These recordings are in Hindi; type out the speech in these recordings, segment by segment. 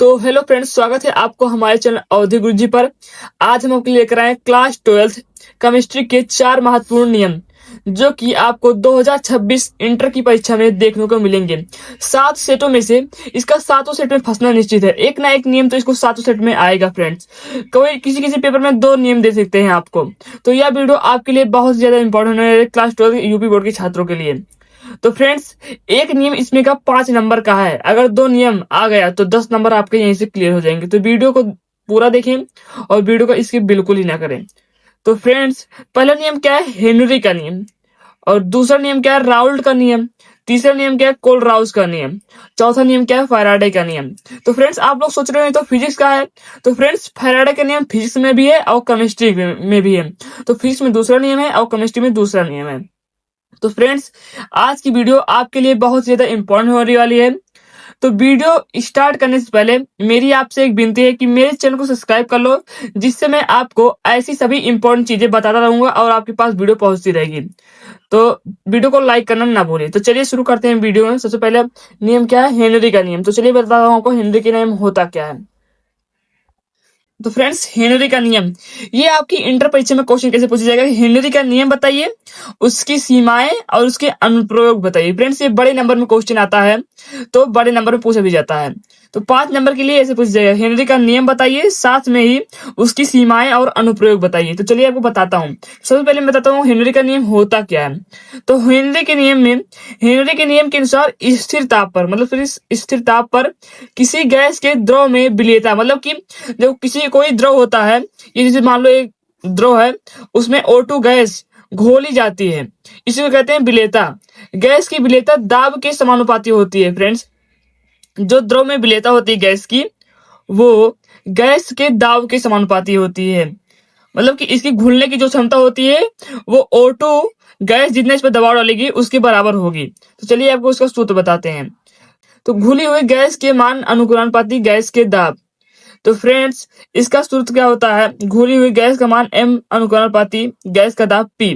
तो हेलो फ्रेंड्स, स्वागत है आपको हमारे चैनल अवधि गुरुजी पर। आज हम आपके लिए लेकर आए हैं क्लास 12th केमिस्ट्री के 4 महत्वपूर्ण नियम जो कि आपको 2026 इंटर की परीक्षा में देखने को मिलेंगे। 7 सेटों में से इसका 7 सेट में फंसना निश्चित है। एक ना एक नियम तो इसको 7 सेट में आएगा फ्रेंड्स। कोई किसी किसी पेपर में 2 नियम दे सकते हैं आपको। तो यह वीडियो आपके लिए बहुत ज्यादा इंपॉर्टेंट है क्लास 12 यूपी बोर्ड के छात्रों के लिए। तो फ्रेंड्स, एक नियम इसमें का 5 नंबर का है। अगर 2 नियम आ गया तो 10 नंबर आपके यहीं से क्लियर हो जाएंगे। तो वीडियो को पूरा देखें और वीडियो को स्किप बिल्कुल ही ना करें। तो फ्रेंड्स, पहला नियम क्या है? हेनरी का नियम। और दूसरा नियम क्या है? राउल्ट का नियम। तीसरा नियम क्या है? कोलराउस का नियम। चौथा नियम क्या है? फैराडे का नियम। तो फ्रेंड्स, आप लोग सोच रहे हैं तो फिजिक्स का है। तो फ्रेंड्स, फैराडे का नियम फिजिक्स में भी है और केमिस्ट्री में भी है। तो फिजिक्स में दूसरा नियम है और केमिस्ट्री में दूसरा नियम है। तो फ्रेंड्स, आज की वीडियो आपके लिए बहुत ज्यादा इंपॉर्टेंट होने वाली है। तो वीडियो स्टार्ट करने से पहले मेरी आपसे एक विनती है कि मेरे चैनल को सब्सक्राइब कर लो, जिससे मैं आपको ऐसी सभी इंपॉर्टेंट चीजें बताता रहूंगा और आपके पास वीडियो पहुंचती रहेगी। तो वीडियो को लाइक करना ना भूलिए। तो चलिए शुरू करते हैं वीडियो में। सबसे पहले नियम क्या है? हेनरी का नियम। तो चलिए बताता हूँ आपको हेनरी का नियम होता क्या है। तो फ्रेंड्स, हेनरी का नियम, ये आपकी इंटर परीक्षा में क्वेश्चन कैसे पूछा जाएगा? हेनरी का नियम बताइए, उसकी सीमाएं और उसके अनुप्रयोग बताइए। फ्रेंड्स, ये बड़े नंबर में क्वेश्चन आता है, तो बड़े नंबर में पूछा भी जाता है। तो 5 नंबर के लिए ऐसे पूछा जाएगा, हेनरी का नियम बताइए, साथ में ही उसकी सीमाएं और अनुप्रयोग बताइए। तो चलिए आपको बताता हूँ। सबसे पहले मैं बताता हूँ हेनरी का नियम होता क्या है। तो हेनरी के नियम के अनुसार स्थिर ताप पर, मतलब फिर स्थिर ताप पर किसी गैस के द्रव में विलेयता, मतलब कि जब कोई द्रव होता है, ये जैसे मान लो एक द्रव है, उसमें O2 गैस घोली जाती है, इसी को कहते हैं विलेयता। गैस की विलेयता दाब के समानुपाती होती है। फ्रेंड्स, जो द्रव में विलेयता होती है गैस की, वो गैस के दाब के समानुपाती होती है। मतलब कि इसकी घुलने की जो क्षमता होती है वो O2 गैस जितना इस पर दबाव डालेगी उसके बराबर होगी। तो चलिए आपको उसका सूत्र बताते हैं। तो घुली हुई गैस के मान अनुकूलानुपाती गैस के दाब। तो फ्रेंड्स, इसका सूत्र क्या होता है? घुली हुई गैस का मान M अनुक्रमणपाती गैस का दाब P।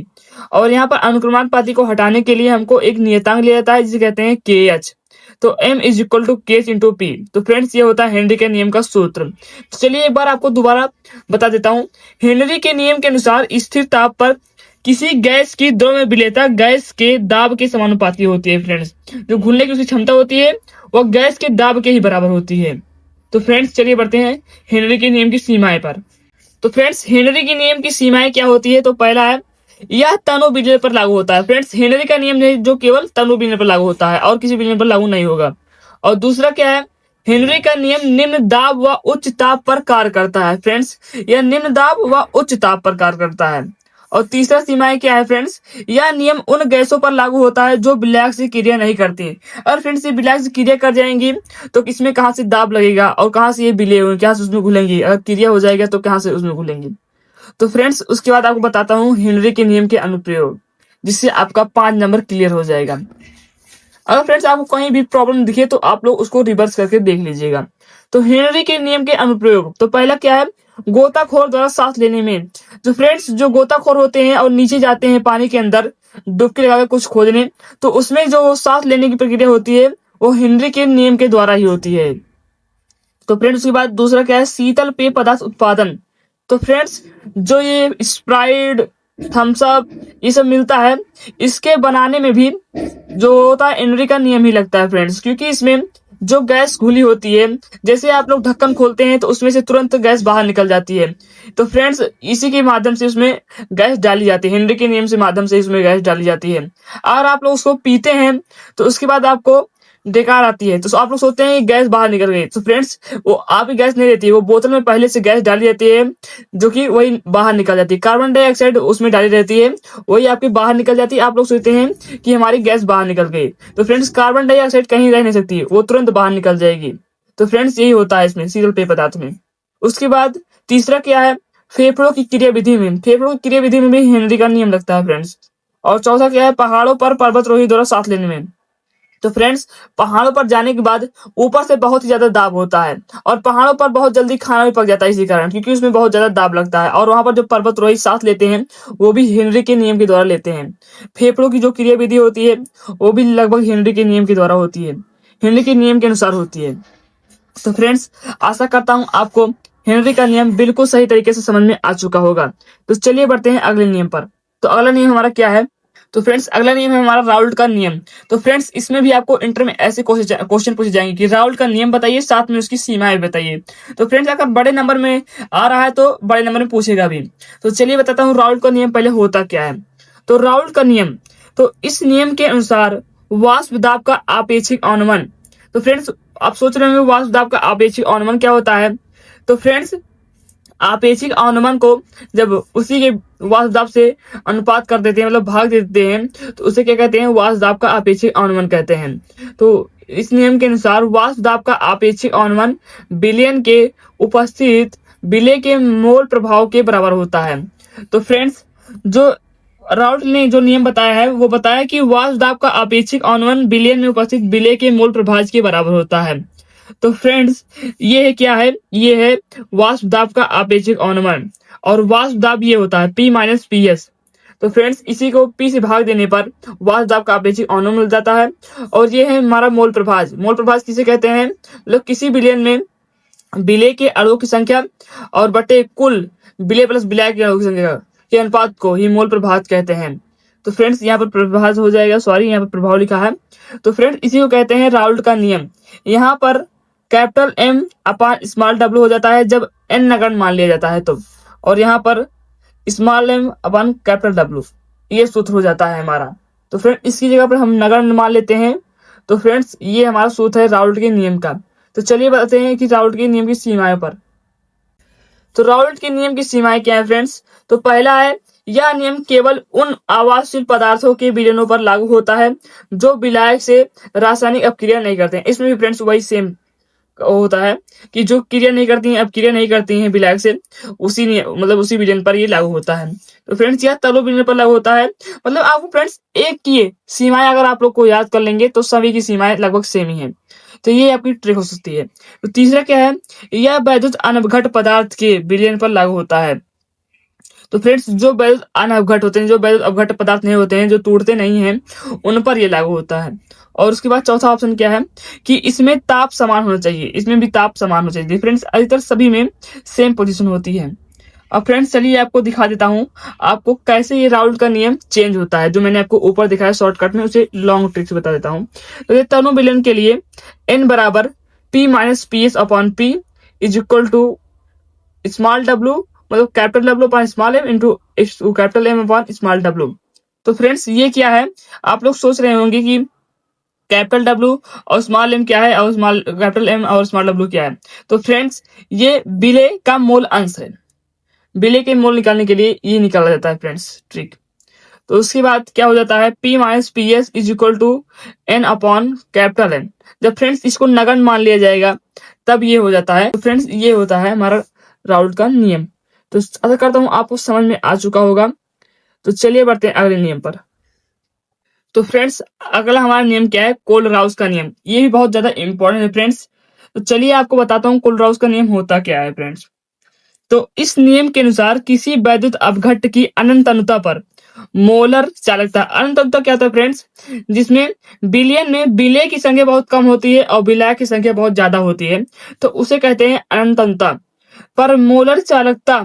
और यहाँ पर अनुक्रमणपाती को हटाने के लिए हमको एक नियतांक लिया जाता है जिसे कहते हैं KH। तो M is equal to KH into P। तो फ्रेंड्स, ये होता है हेनरी के नियम का सूत्र। तो चलिए एक बार आपको दोबारा बता देता हूँ। हेनरी के नियम के अनुसार स्थिर ताप पर किसी गैस की द्रव में विलेयता गैस के दाब के समानुपाती होती है। फ्रेंड्स, जो घुलने की उसकी क्षमता होती है वह गैस के दाब के ही बराबर होती है। तो फ्रेंड्स, चलिए बढ़ते हैं हेनरी के नियम की सीमाएं पर। तो फ्रेंड्स, हेनरी के नियम की सीमाएं क्या होती है? तो पहला है, यह तनु विलेय पर लागू होता है। फ्रेंड्स, हेनरी का नियम है जो केवल तनु विलेय पर लागू होता है और किसी विलेय पर लागू नहीं होगा। और दूसरा क्या है? हेनरी का नियम निम्न दाब व उच्च ताप पर कार्य करता है। फ्रेंड्स, यह निम्न दाब व उच्च ताप पर कार्य करता है। और तीसरा सीमाएं क्या है? फ्रेंड्स, यह नियम उन गैसों पर लागू होता है जो विलायक से क्रिया नहीं करती। और फ्रेंड्स, ये विलायक से क्रिया कर जाएंगी तो इसमें कहाँ से दाब लगेगा और कहाँ से ये विलेय होंगे, कहाँ से उसमें घुलेंगी। अगर क्रिया हो जाएगा तो कहाँ से उसमें घुलेंगी। तो फ्रेंड्स, उसके बाद आपको बताता हूँ हेनरी के नियम के अनुप्रयोग, जिससे आपका 5 नंबर क्लियर हो जाएगा। अगर फ्रेंड्स आपको कहीं भी प्रॉब्लम दिखे तो आप लोग उसको रिवर्स करके देख लीजिएगा। तो हेनरी के नियम के अनुप्रयोग, तो पहला क्या है? गोताखोर द्वारा सांस लेने में। तो फ्रेंड्स, जो गोताखोर होते हैं और नीचे जाते हैं पानी के अंदर डुबकी लगाकर कुछ खोजने, तो उसमें जो सांस लेने की प्रक्रिया होती है वो हेनरी के नियम के द्वारा ही होती है। तो फ्रेंड्स, उसके बाद दूसरा क्या है? शीतल पेय पदार्थ उत्पादन। तो फ्रेंड्स, जो ये स्प्राइट, थम्स अप, ये सब मिलता है, इसके बनाने में भी जो होता है हेनरी का नियम ही लगता है। फ्रेंड्स, क्योंकि इसमें जो गैस घुली होती है, जैसे आप लोग ढक्कन खोलते हैं तो उसमें से तुरंत गैस बाहर निकल जाती है। तो फ्रेंड्स, इसी के माध्यम से उसमें गैस डाली जाती है, हेनरी के नियम से माध्यम से इसमें गैस डाली जाती है। अगर आप लोग उसको पीते हैं तो उसके बाद आपको बेकार आती है, तो आप लोग सोचते हैं गैस बाहर निकल गई। तो फ्रेंड्स, वो आपकी गैस नहीं रहती है, वो बोतल में पहले से गैस डाली जाती है जो कि वही बाहर निकल जाती है। कार्बन डाइऑक्साइड उसमें डाली रहती है, वही आपकी बाहर निकल जाती है। आप लोग सोचते हैं कि हमारी गैस बाहर निकल गई। तो फ्रेंड्स, कार्बन डाइऑक्साइड कहीं रह नहीं सकती, वो तुरंत बाहर निकल जाएगी। तो फ्रेंड्स, यही होता है इसमें शीतल पेय पदार्थ में। उसके बाद तीसरा क्या है? फेफड़ों की क्रियाविधि में। फेफड़ों की क्रियाविधि में भी हेनरी का नियम लगता है फ्रेंड्स। और चौथा क्या है? पहाड़ों पर पर्वतारोही द्वारा सांस लेने में। तो फ्रेंड्स, पहाड़ों पर जाने के बाद ऊपर से बहुत ही ज्यादा दाब होता है और पहाड़ों पर बहुत जल्दी खाना भी पक जाता है इसी कारण, क्योंकि उसमें बहुत ज्यादा दाब लगता है। और वहां पर जो पर्वतारोही सांस लेते हैं वो भी हेनरी के नियम के द्वारा लेते हैं। फेफड़ों की जो क्रियाविधि होती है वो भी लगभग हेनरी के नियम के द्वारा होती है, हेनरी के नियम के अनुसार होती है। तो फ्रेंड्स आशा करता हूं आपको हेनरी का नियम बिल्कुल सही तरीके से समझ में आ चुका होगा। तो चलिए बढ़ते हैं अगले नियम पर। तो अगला नियम हमारा क्या है? तो फ्रेंड्स अगला नियम है हमारा राउल्ट का नियम। तो फ्रेंड्स इसमें भी आपको इंटर में ऐसे क्वेश्चन पूछे जाएंगे कि राउल्ट का नियम बताइए, साथ में उसकी सीमाएं बताइए। तो फ्रेंड्स अगर बड़े नंबर में आ रहा है तो बड़े नंबर में पूछेगा भी। तो चलिए बताता हूँ राउल्ट का नियम पहले होता क्या है। तो राउल्ट का नियम, तो इस नियम के अनुसार वाष्प दाब का आपेक्षिक अनुमान। तो फ्रेंड्स आप सोच रहे होंगे वाष्प दाब का आपेक्षिक अनुमान क्या होता है? तो फ्रेंड्स आपेक्षिक अनुमान को जब उसी के वाष्प दाब से अनुपात कर देते हैं, मतलब भाग देते हैं, तो उसे क्या कहते हैं? वाष्प दाब का आपेक्षिक अनुमान कहते हैं। तो इस नियम के अनुसार वाष्प दाब का आपेक्षिक अनुमान विलयन के उपस्थित विलय के मोल प्रभाव के बराबर होता है। तो फ्रेंड्स जो राउल्ट ने जो नियम बताया है वो बताया कि वाष्प दाब का आपेक्षिक अनुमान विलयन में उपस्थित विलय के मोल प्रभाव के बराबर होता है। तो फ्रेंड्स ये है क्या है? ये है वाष्प दाब का आपेक्षिक अनुमान, और वाष्प दाब ये होता है P माइनस PS। तो फ्रेंड्स इसी को P से भाग देने पर वाष्प दाब का आपेक्षिक अनुमान मिल जाता है। और ये है हमारा मोल प्रभाव। मोल प्रभाव किसे कहते हैं? मतलब किसी विलयन में विलय के अणुओं की संख्या और बटे कुल विलय प्लस विलय के अणुओं की संख्या के अनुपात को ही मोल प्रभाव कहते हैं। तो फ्रेंड्स यहाँ पर प्रभाव हो जाएगा, सॉरी यहाँ पर प्रभाव लिखा है। तो फ्रेंड्स इसी को कहते हैं राउल्ट का नियम। यहाँ पर कैपिटल M अपान स्मॉल w हो जाता है जब n नगण्य मान लिया जाता है तो, और यहाँ पर स्मॉल m अपान कैपिटल W ये सूत्र हो जाता है हमारा। तो फ्रेंड इसकी जगह पर हम नगण्य मान लेते हैं। तो फ्रेंड्स ये हमारा सूत्र है राउल्ट के नियम का। तो चलिए बताते हैं कि राउल्ट के नियम की सीमाएं पर। तो राउल्ट के नियम की सीमाएं क्या है फ्रेंड्स? तो पहला है यह नियम केवल उन आवासशील पदार्थों के विलयनों पर लागू होता है जो विलायक से रासायनिक अपक्रिया नहीं करते हैं। इसमें भी फ्रेंड्स वही सेम होता है कि जो क्रिया नहीं करती हैं, अपक्रिया नहीं करती हैं विलायक से, उसी मतलब उसी विलयन पर ये लागू होता है। तो फ्रेंड्स यह तलो विलयन पर लागू होता है। मतलब आपको फ्रेंड्स एक की सीमाएं अगर आप लोग को याद कर लेंगे तो सभी की सीमाएं लगभग सेम ही है। तो ये आपकी ट्रिक हो सकती है। तो तीसरा क्या है? यह वैद्युत अनवघट पदार्थ के विलयन पर लागू होता है। तो फ्रेंड्स जो वैद्युत अनवघट होते हैं, जो वैद्युत अवघट पदार्थ नहीं होते हैं, जो टूटते नहीं हैं, उन पर ये लागू होता है। और उसके बाद चौथा ऑप्शन क्या है कि इसमें ताप समान होना चाहिए। इसमें भी ताप समान होना चाहिए। फ्रेंड्स अधिकतर सभी में सेम पोजीशन होती है। अब फ्रेंड्स चलिए आपको दिखा देता हूँ आपको कैसे ये राउल्ट का नियम चेंज होता है। जो मैंने आपको ऊपर दिखाया शॉर्टकट में, उसे लॉन्ग ट्रिक से बता देता हूँ। तो ये तीनों विलयन के लिए n बराबर P minus PS upon P is equal to small w, मतलब capital W upon small m into capital M upon small w। तो फ्रेंड्स ये क्या है? आप लोग सोच रहे होंगे कि कैपिटल W और स्मॉल m क्या है और स्मॉल कैपिटल M और स्मॉल w क्या है। तो फ्रेंड्स ये विलय का मोल अंश है। विलय के मोल निकालने के लिए ये निकाला जाता है फ्रेंड्स ट्रिक। तो उसके बाद क्या हो जाता है? P minus PS is equal to N upon capital N। जब फ्रेंड्स इसको नगण्य मान लिया जाएगा तब ये हो जाता है। तो फ्रेंड्स ये होता है हमारा राउल्ट का नियम। तो आशा करता हूँ आपको समझ में आ चुका होगा। तो चलिए बढ़ते हैं अगले नियम पर। तो फ्रेंड्स अगला हमारा नियम क्या है? कोलराउस का नियम। ये भी बहुत ज्यादा इंपॉर्टेंट है फ्रेंड्स। तो चलिए आपको बताता हूँ कोलराउस का नियम होता क्या है फ्रेंड्स। तो इस नियम के अनुसार किसी वैद्युत अपघट्ट की अनंत अनुता पर मोलर चालकता, अनंत अनुता क्या होता है फ्रेंड्स? जिसमें विलयन में विलय की संख्या बहुत कम होती है और विलायक की संख्या बहुत ज्यादा होती है, तो उसे कहते हैं अनंत अनुता पर मोलर चालकता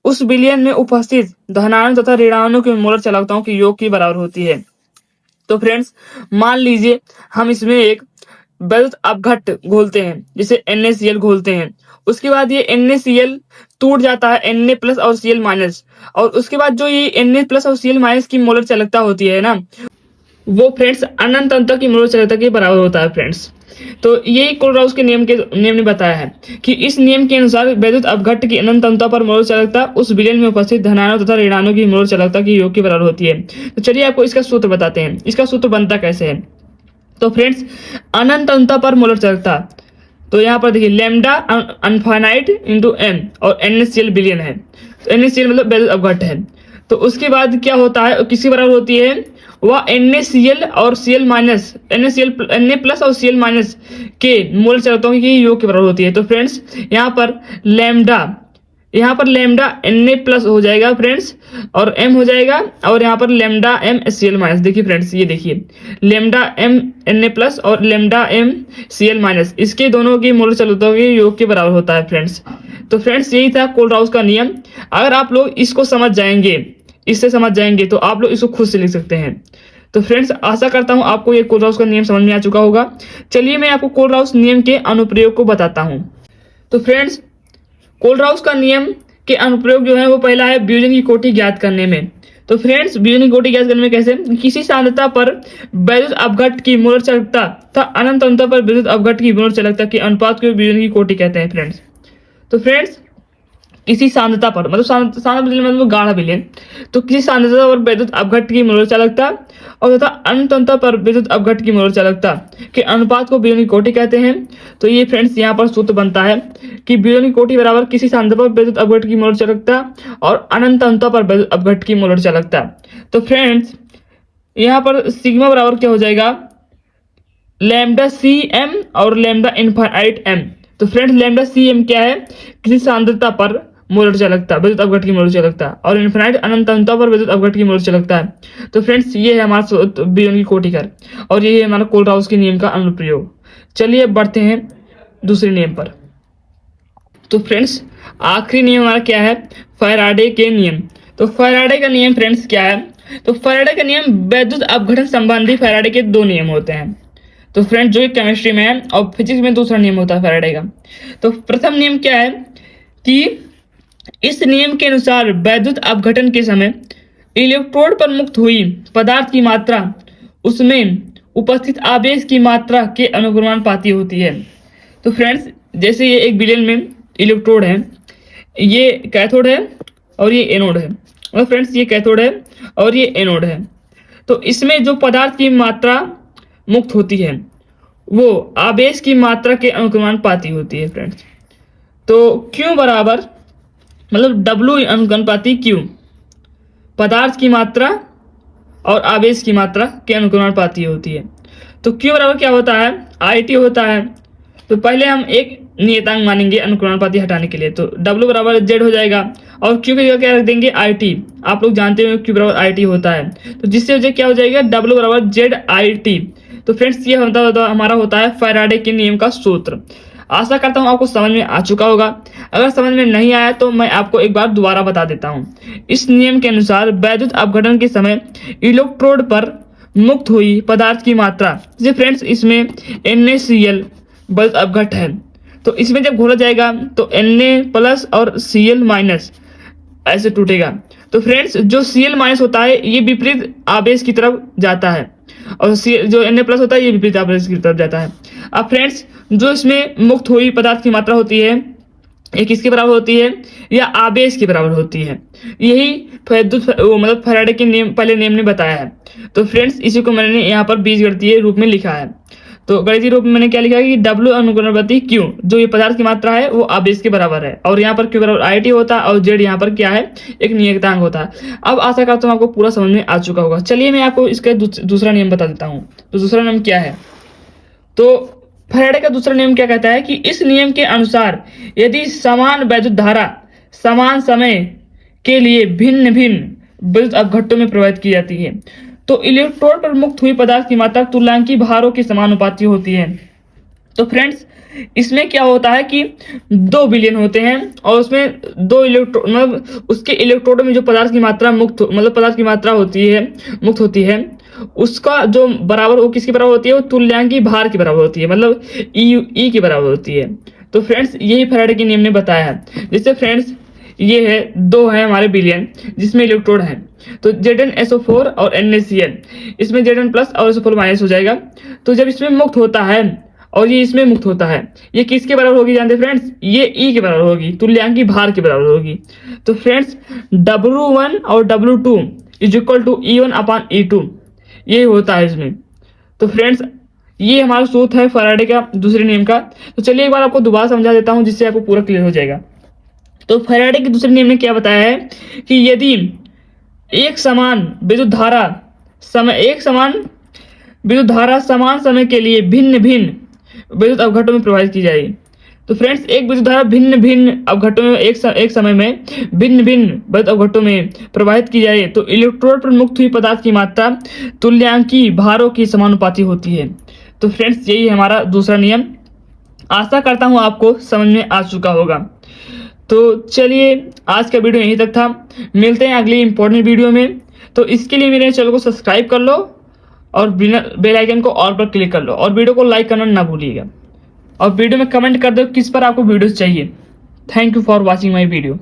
उस विलयन में उपस्थित धनानु तथा ऋणानु के मोलर चालकताओं के योग की बराबर होती है। तो फ्रेंड्स मान लीजिए हम इसमें एक वैद्युत अपघट्ट घोलते हैं, जिसे NaCl घोलते हैं। उसके बाद ये NaCl टूट जाता है Na प्लस और Cl माइनस, और उसके बाद जो ये Na प्लस और Cl माइनस की मोलर चालकता होती है ना, वो फ्रेंड्स अनंत अंतर की मोलर चालकता के बराबर होता है फ्रेंड्स। तो यही कोलराउस के नियम ने बताया है कि इस नियम के अनुसार वैद्युत अपघट्ट की अनंत अंतर पर मोलर चालकता उस विलयन में उपस्थित धनानु तथा ऋणानु की मोलर चालकता के योग के बराबर होती है। तो चलिए आपको इसका सूत्र बताते हैं। इसका सूत्र बनता कैसे है? तो फ्रेंड्स अनंत अंतर पर मोलर चालकता, तो यहाँ पर देखिए लैम्डा अनफाइनाइट इंटू M और NaCl विलयन है। तो NaCl मतलब वैद्युत अपघट्ट है। तो उसके बाद क्या होता है, किसके बराबर होती है? वह NaCl और Cl माइनस Na प्लस और Cl माइनस के मोल चालकताओं की योग के बराबर होती है। तो फ्रेंड्स यहाँ पर लैम्डा यहाँ पर लेमडा Na प्लस हो जाएगा फ्रेंड्स, और m हो जाएगा, और यहाँ पर लेमडा m Cl माइनस। देखिए फ्रेंड्स, ये देखिए लेमडा m Na प्लस और लेमडा m Cl माइनस, इसके दोनों की मोलर चालकता के योग के बराबर होता है फ्रेंड्स। तो फ्रेंड्स यही था कोलराउस का नियम। अगर आप लोग इसको समझ जाएंगे, इससे समझ जाएंगे, तो आप लोग इसको खुद से लिख सकते हैं। तो फ्रेंड्स आशा करता हूं आपको ये कोलराउस का नियम समझ में आ चुका होगा। चलिए मैं आपको कोलराउस नियम के अनुप्रयोग को बताता हूं। तो फ्रेंड्स कोलराउस का नियम के अनुप्रयोग जो है वो पहला है ब्यूजेन की कोटि ज्ञात करने में। तो फ्रेंड्स ब्यूजेन की कोटि ज्ञात करने में कैसे? किसी सांद्रता पर वैद्युत अपघट्ट की मोलर चालकता तथा अनंत अंतर पर विद्युत अपघट्ट की मोलर चालकता के अनुपात को ब्यूजेन की कोटि कहते हैं फ्रेंड्स। तो फ्रेंड्स किसी सांद्रता पर, मतलब सांद्रता मतलब गाढ़ा विलयन, तो किसी सांद्रता पर विद्युत अपघट्ट की मोलर चालकता और तथा अनंत अंतर पर विद्युत अपघट्ट की मोलर चालकता के अनुपात को ब्यूजेन की कोटि कहते हैं। तो ये फ्रेंड्स यहाँ पर सूत्र बनता है कि ब्यूजेन की कोटि बराबर किसी सांद्रता पर विद्युत अपघट्ट की मोलर चालकता और अनंत अंतर पर विद्युत अपघट्ट की मोलर चालकता। तो फ्रेंड्स यहाँ पर सिग्मा बराबर क्या हो जाएगा? लैम्डा Cm और लैम्डा इनफाइनाइट m। तो फ्रेंड्स लैम्डा Cm क्या है? किसी सांद्रता पर मोलर चालकता, विद्युत अपघट्ट की मोलर चालकता, और इनफाइनाइट अनंत अंतर पर विद्युत अपघट्ट की मोलर चालकता है। तो फ्रेंड्स ये है हमारा ब्यूजेन की कोटि का, और ये है हमारा कोलराउस के नियम का अनुप्रयोग। चलिए बढ़ते हैं दूसरे नियम पर। तो फ्रेंड्स आखिरी नियम हमारा क्या है? फैराडे के नियम। तो फैराडे का नियम फ्रेंड्स क्या है? तो फैराडे का नियम वैद्युत अपघटन संबंधी फैराडे के दो नियम होते हैं। तो फ्रेंड्स जो केमिस्ट्री में है और फिजिक्स में दूसरा नियम होता है फैराडे का। तो प्रथम नियम क्या है कि इस नियम के अनुसार वैद्युत अपघटन के समय इलेक्ट्रोड पर मुक्त हुई पदार्थ की मात्रा उसमें उपस्थित आवेश की मात्रा के अनुक्रमानुपाती होती है। तो फ्रेंड्स जैसे ये एक विलयन में इलेक्ट्रोड है, ये कैथोड है और ये एनोड है, और फ्रेंड्स ये कैथोड है और ये एनोड है। तो इसमें जो पदार्थ की मात्रा मुक्त होती है वो आवेश की मात्रा के अनुक्रमानुपाती होती है फ्रेंड्स। तो Q बराबर, मतलब W अनुपाती Q, पदार्थ की मात्रा और आवेश की मात्रा के अनुक्रमानुपाती होती है। तो Q बराबर क्या होता है? IT होता है। तो पहले हम एक नियतांक मानेंगे अनुक्रमानुपाती हटाने के लिए, तो W बराबर Z हो जाएगा, और Q की जगह क्या रख देंगे? IT। आप लोग जानते हो Q बराबर IT होता है, तो जिससे वजह क्या हो जाएगा? W बराबर ZIT। तो फ्रेंड्स ये हमारा होता है फैराडे के नियम का सूत्र। आशा करता हूँ आपको समझ में आ चुका होगा। अगर समझ में नहीं आया तो मैं आपको एक बार दोबारा बता देता हूँ। इस नियम के अनुसार वैद्युत अपघटन के समय इलेक्ट्रोड पर मुक्त हुई पदार्थ की मात्रा, जैसे फ्रेंड्स इसमें NaCl वैद्युत अपघट्ट है, तो इसमें जब घोला जाएगा तो Na प्लस और Cl माइनस ऐसे टूटेगा। तो फ्रेंड्स जो Cl माइनस होता है ये विपरीत आवेश की तरफ जाता है, और जो Na प्लस होता है ये विपरीत आवेश की तरफ जाता है। अब फ्रेंड्स जो इसमें मुक्त हुई पदार्थ की मात्रा होती है ये किसके बराबर होती है? या आवेश के बराबर होती है। यही मतलब फैराडे के नियम, पहले नियम ने बताया है। तो फ्रेंड्स इसी को मैंने यहाँ पर बीजगणितीय रूप में लिखा है। तो गणितीय रूप में मैंने क्या लिखा है कि W अनुक्रमानुपाती Q, जो ये पदार्थ की मात्रा है वो आवेश के बराबर है, और यहाँ पर Q बराबर IT होता है, और Z यहाँ पर क्या है? एक नियतांक होता है। अब आशा करता हूँ आपको पूरा समझ में आ चुका होगा। चलिए मैं आपको इसका दूसरा नियम बता देता हूँ। तो दूसरा नियम क्या है? तो फैराडे का दूसरा नियम क्या कहता है कि इस नियम के अनुसार यदि समान वैद्युत धारा समान समय के लिए भिन्न भिन्न विद्युत अपघट्टों में प्रवाहित की जाती है तो इलेक्ट्रोड पर मुक्त हुई पदार्थ की मात्रा तुल्यांकी भारों के समानुपाती होती है। तो फ्रेंड्स इसमें क्या होता है कि दो विलयन होते हैं, और उसमें दो इलेक्ट्रोड, मतलब उसके इलेक्ट्रोडों में जो पदार्थ की मात्रा पदार्थ की मात्रा होती है मुक्त होती है, उसका जो बराबर वो किसके बराबर होती है? वो तुल्यांकी भार की बराबर होती है, मतलब ई की बराबर होती है। तो फ्रेंड्स यही फैराडे के नियम ने बताया है। जैसे फ्रेंड्स ये है, दो है हमारे विलयन जिसमें इलेक्ट्रोड है, तो Zn SO4 और NaCl, इसमें Zn प्लस और SO4 माइनस हो जाएगा। तो जब इसमें मुक्त होता है और ये इसमें मुक्त होता है, ये किसके बराबर होगी जानते फ्रेंड्स? ये E के बराबर होगी, तुल्यांकी भार के बराबर होगी। तो फ्रेंड्स W1 और W2 is equal to E1 upon E2, ये होता है इसमें। तो फ्रेंड्स ये हमारा सूत्र है फैराडे का दूसरे नियम का। तो चलिए एक बार आपको दोबारा समझा देता हूँ जिससे आपको पूरा क्लियर हो जाएगा। तो फैराडे के दूसरे नियम ने क्या बताया है कि यदि एक समान विद्युत धारा समान समय के लिए भिन्न भिन्न विद्युत अपघट्टों में प्रवाहित की जाए तो फ्रेंड्स, एक विद्युत धारा भिन्न भिन्न अवघटों में एक समय में भिन्न भिन्न विद्युत अवघटों में प्रवाहित की जाए तो इलेक्ट्रोड पर मुक्त हुई पदार्थ की मात्रा तुल्यांकी भारों की समानुपाती होती है। तो फ्रेंड्स, यही है हमारा दूसरा नियम। आशा करता हूं आपको समझ में आ चुका होगा। तो चलिए, आज का वीडियो यहीं तक था। मिलते हैं अगली इंपॉर्टेंट वीडियो में। तो इसके लिए मेरे चैनल को सब्सक्राइब कर लो और बेल आइकन को ऑल पर क्लिक कर लो और वीडियो को लाइक करना ना भूलिएगा। और वीडियो में कमेंट कर दो किस पर आपको वीडियोस चाहिए। Thank you for watching my video.